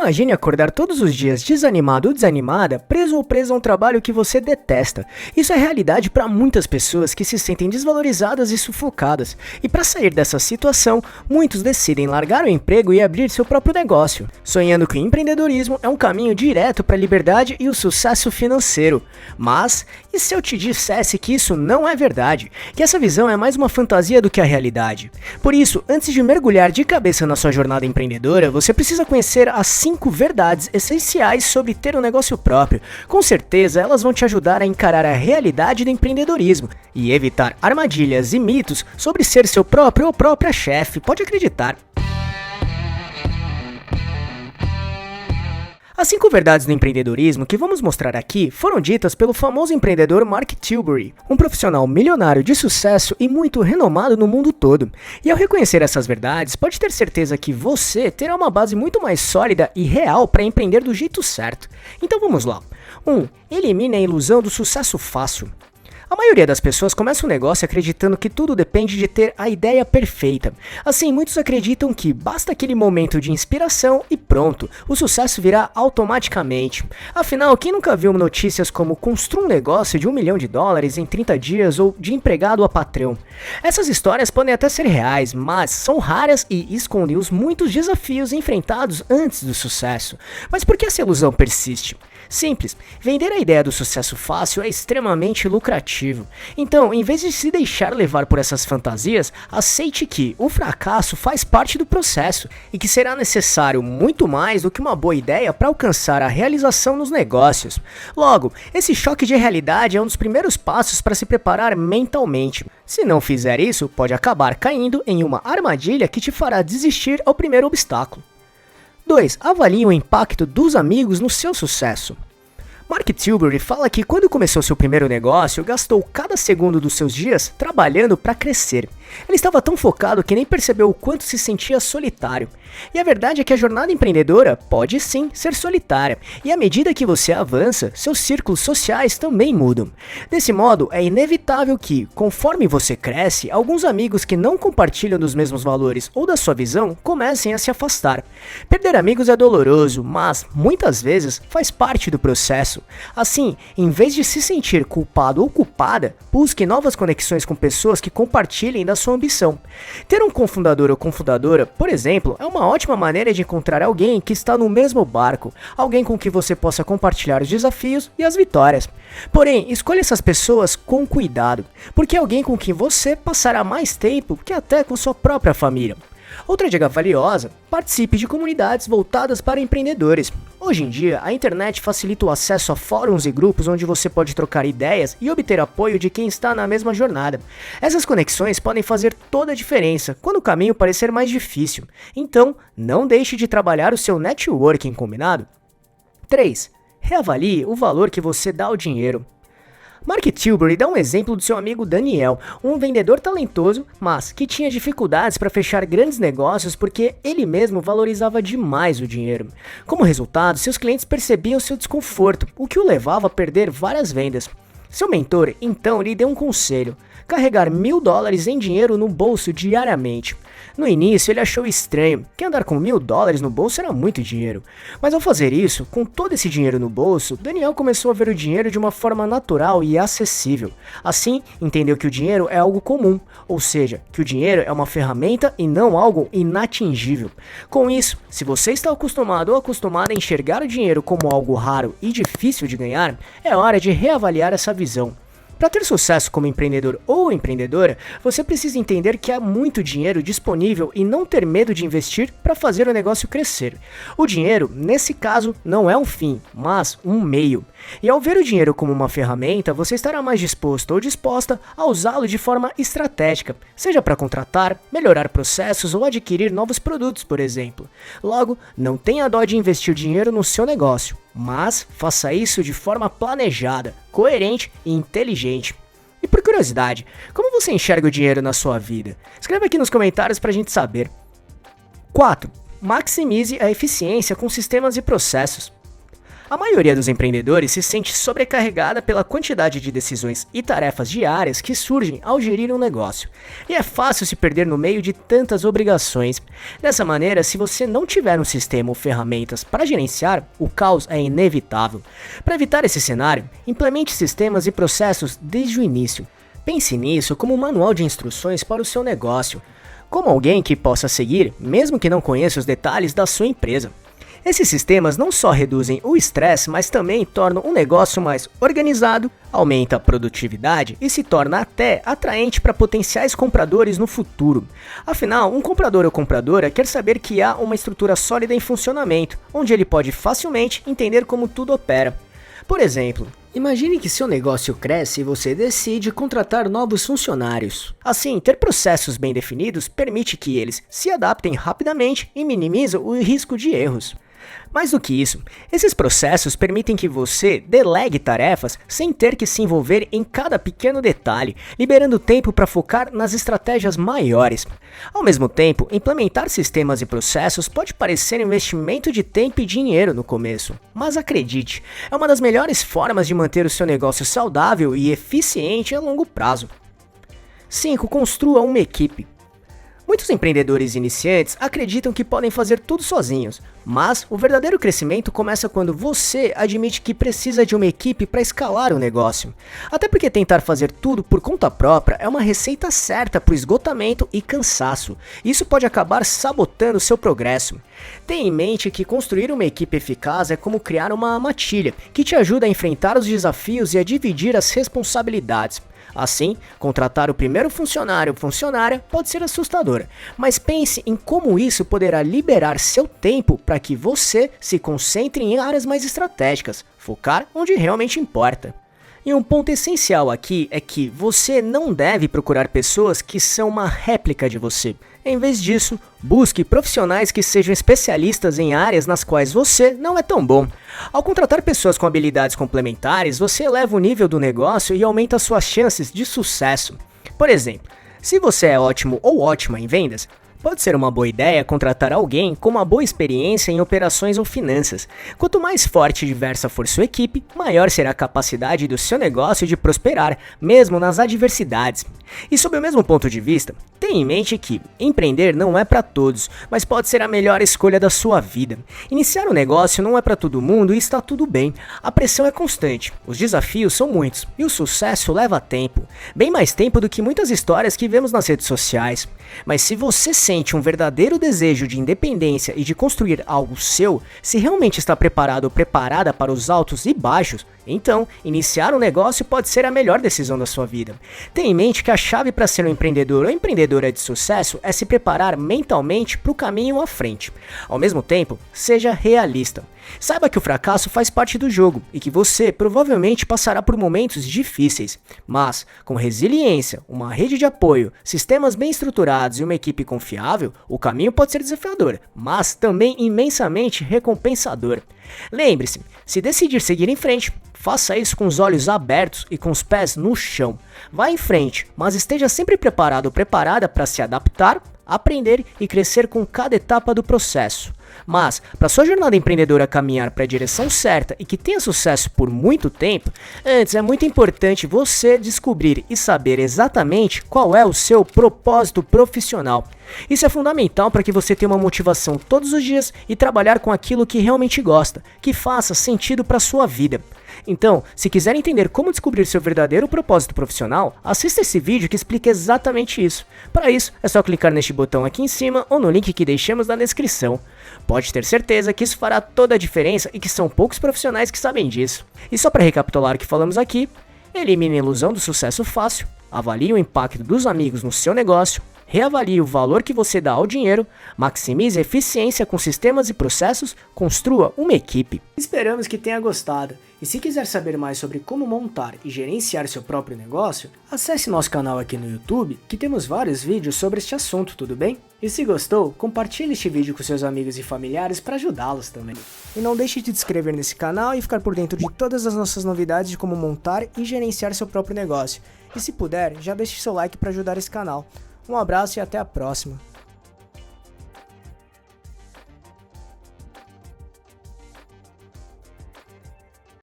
Imagine acordar todos os dias desanimado ou desanimada, preso ou presa a um trabalho que você detesta. Isso é realidade para muitas pessoas que se sentem desvalorizadas e sufocadas. E para sair dessa situação, muitos decidem largar o emprego e abrir seu próprio negócio, sonhando que o empreendedorismo é um caminho direto para a liberdade e o sucesso financeiro. Mas, e se eu te dissesse que isso não é verdade? Que essa visão é mais uma fantasia do que a realidade? Por isso, antes de mergulhar de cabeça na sua jornada empreendedora, você precisa conhecer as 5 verdades essenciais sobre ter um negócio próprio. Com certeza, elas vão te ajudar a encarar a realidade do empreendedorismo e evitar armadilhas e mitos sobre ser seu próprio ou própria chefe. Pode acreditar. As 5 verdades do empreendedorismo que vamos mostrar aqui foram ditas pelo famoso empreendedor Mark Tilbury, um profissional milionário de sucesso e muito renomado no mundo todo. E ao reconhecer essas verdades, pode ter certeza que você terá uma base muito mais sólida e real para empreender do jeito certo. Então vamos lá. 1. Elimine a ilusão do sucesso fácil. A maioria das pessoas começa um negócio acreditando que tudo depende de ter a ideia perfeita. Assim, muitos acreditam que basta aquele momento de inspiração e pronto, o sucesso virá automaticamente. Afinal, quem nunca viu notícias como construa um negócio de $1 milhão em 30 dias ou de empregado a patrão? Essas histórias podem até ser reais, mas são raras e escondem os muitos desafios enfrentados antes do sucesso. Mas por que essa ilusão persiste? Simples, vender a ideia do sucesso fácil é extremamente lucrativo. Então, em vez de se deixar levar por essas fantasias, aceite que o fracasso faz parte do processo e que será necessário muito mais do que uma boa ideia para alcançar a realização nos negócios. Logo, esse choque de realidade é um dos primeiros passos para se preparar mentalmente. Se não fizer isso, pode acabar caindo em uma armadilha que te fará desistir ao primeiro obstáculo. 2. Avalie o impacto dos amigos no seu sucesso. Mark Tilbury fala que quando começou seu primeiro negócio, gastou cada segundo dos seus dias trabalhando para crescer. Ele estava tão focado que nem percebeu o quanto se sentia solitário. E a verdade é que a jornada empreendedora pode sim ser solitária, e à medida que você avança, seus círculos sociais também mudam. Desse modo, é inevitável que, conforme você cresce, alguns amigos que não compartilham dos mesmos valores ou da sua visão comecem a se afastar. Perder amigos é doloroso, mas muitas vezes faz parte do processo. Assim, em vez de se sentir culpado ou culpada, busque novas conexões com pessoas que compartilhem da sua ambição. Ter um cofundador ou cofundadora, por exemplo, é uma ótima maneira de encontrar alguém que está no mesmo barco, alguém com quem você possa compartilhar os desafios e as vitórias. Porém, escolha essas pessoas com cuidado, porque é alguém com quem você passará mais tempo que até com sua própria família. Outra dica valiosa: participe de comunidades voltadas para empreendedores. Hoje em dia, a internet facilita o acesso a fóruns e grupos onde você pode trocar ideias e obter apoio de quem está na mesma jornada. Essas conexões podem fazer toda a diferença quando o caminho parecer mais difícil. Então, não deixe de trabalhar o seu networking, combinado? 3. Reavalie o valor que você dá ao dinheiro. Mark Tilbury dá um exemplo do seu amigo Daniel, um vendedor talentoso, mas que tinha dificuldades para fechar grandes negócios porque ele mesmo valorizava demais o dinheiro. Como resultado, seus clientes percebiam seu desconforto, o que o levava a perder várias vendas. Seu mentor então lhe deu um conselho: carregar $1.000 em dinheiro no bolso diariamente. No início ele achou estranho, que andar com $1.000 no bolso era muito dinheiro. Mas ao fazer isso, com todo esse dinheiro no bolso, Daniel começou a ver o dinheiro de uma forma natural e acessível. Assim, entendeu que o dinheiro é algo comum, ou seja, que o dinheiro é uma ferramenta e não algo inatingível. Com isso, se você está acostumado ou acostumada a enxergar o dinheiro como algo raro e difícil de ganhar, é hora de reavaliar essa visão. Para ter sucesso como empreendedor ou empreendedora, você precisa entender que há muito dinheiro disponível e não ter medo de investir para fazer o negócio crescer. O dinheiro, nesse caso, não é um fim, mas um meio. E ao ver o dinheiro como uma ferramenta, você estará mais disposto ou disposta a usá-lo de forma estratégica, seja para contratar, melhorar processos ou adquirir novos produtos, por exemplo. Logo, não tenha dó de investir dinheiro no seu negócio, mas faça isso de forma planejada, coerente e inteligente. E por curiosidade, como você enxerga o dinheiro na sua vida? Escreva aqui nos comentários pra gente saber. 4. Maximize a eficiência com sistemas e processos. A maioria dos empreendedores se sente sobrecarregada pela quantidade de decisões e tarefas diárias que surgem ao gerir um negócio. E é fácil se perder no meio de tantas obrigações. Dessa maneira, se você não tiver um sistema ou ferramentas para gerenciar, o caos é inevitável. Para evitar esse cenário, implemente sistemas e processos desde o início. Pense nisso como um manual de instruções para o seu negócio, como alguém que possa seguir, mesmo que não conheça os detalhes da sua empresa. Esses sistemas não só reduzem o estresse, mas também tornam um negócio mais organizado, aumenta a produtividade e se torna até atraente para potenciais compradores no futuro. Afinal, um comprador ou compradora quer saber que há uma estrutura sólida em funcionamento, onde ele pode facilmente entender como tudo opera. Por exemplo, imagine que seu negócio cresce e você decide contratar novos funcionários. Assim, ter processos bem definidos permite que eles se adaptem rapidamente e minimiza o risco de erros. Mais do que isso, esses processos permitem que você delegue tarefas sem ter que se envolver em cada pequeno detalhe, liberando tempo para focar nas estratégias maiores. Ao mesmo tempo, implementar sistemas e processos pode parecer um investimento de tempo e dinheiro no começo, mas acredite, é uma das melhores formas de manter o seu negócio saudável e eficiente a longo prazo. 5. Construa uma equipe. Muitos empreendedores iniciantes acreditam que podem fazer tudo sozinhos, mas o verdadeiro crescimento começa quando você admite que precisa de uma equipe para escalar o negócio. Até porque tentar fazer tudo por conta própria é uma receita certa para o esgotamento e cansaço. Isso pode acabar sabotando seu progresso. Tenha em mente que construir uma equipe eficaz é como criar uma matilha que te ajuda a enfrentar os desafios e a dividir as responsabilidades. Assim, contratar o primeiro funcionário ou funcionária pode ser assustador, mas pense em como isso poderá liberar seu tempo para que você se concentre em áreas mais estratégicas, focar onde realmente importa. E um ponto essencial aqui é que você não deve procurar pessoas que são uma réplica de você. Em vez disso, busque profissionais que sejam especialistas em áreas nas quais você não é tão bom. Ao contratar pessoas com habilidades complementares, você eleva o nível do negócio e aumenta suas chances de sucesso. Por exemplo, se você é ótimo ou ótima em vendas, pode ser uma boa ideia contratar alguém com uma boa experiência em operações ou finanças. Quanto mais forte e diversa for sua equipe, maior será a capacidade do seu negócio de prosperar, mesmo nas adversidades. E sob o mesmo ponto de vista, tenha em mente que empreender não é para todos, mas pode ser a melhor escolha da sua vida. Iniciar um negócio não é para todo mundo e está tudo bem. A pressão é constante, os desafios são muitos e o sucesso leva tempo. Bem mais tempo do que muitas histórias que vemos nas redes sociais. Mas se você sente um verdadeiro desejo de independência e de construir algo seu, se realmente está preparado ou preparada para os altos e baixos, então iniciar um negócio pode ser a melhor decisão da sua vida. Tenha em mente que a chave para ser um empreendedor ou empreendedora de sucesso é se preparar mentalmente para o caminho à frente. Ao mesmo tempo, seja realista. Saiba que o fracasso faz parte do jogo e que você provavelmente passará por momentos difíceis, mas com resiliência, uma rede de apoio, sistemas bem estruturados e uma equipe confiável, o caminho pode ser desafiador, mas também imensamente recompensador. Lembre-se, se decidir seguir em frente, faça isso com os olhos abertos e com os pés no chão. Vá em frente, mas esteja sempre preparado ou preparada para se adaptar, aprender e crescer com cada etapa do processo. Mas, para sua jornada empreendedora caminhar para a direção certa e que tenha sucesso por muito tempo, antes é muito importante você descobrir e saber exatamente qual é o seu propósito profissional. Isso é fundamental para que você tenha uma motivação todos os dias e trabalhar com aquilo que realmente gosta, que faça sentido para sua vida. Então, se quiser entender como descobrir seu verdadeiro propósito profissional, assista esse vídeo que explica exatamente isso. Para isso, é só clicar neste botão aqui em cima ou no link que deixamos na descrição. Pode ter certeza que isso fará toda a diferença e que são poucos profissionais que sabem disso. E só para recapitular o que falamos aqui, elimine a ilusão do sucesso fácil, avalie o impacto dos amigos no seu negócio, reavalie o valor que você dá ao dinheiro, maximize a eficiência com sistemas e processos, construa uma equipe. Esperamos que tenha gostado. E se quiser saber mais sobre como montar e gerenciar seu próprio negócio, acesse nosso canal aqui no YouTube, que temos vários vídeos sobre este assunto, tudo bem? E se gostou, compartilhe este vídeo com seus amigos e familiares para ajudá-los também. E não deixe de se inscrever nesse canal e ficar por dentro de todas as nossas novidades de como montar e gerenciar seu próprio negócio. E se puder, já deixe seu like para ajudar esse canal. Um abraço e até a próxima.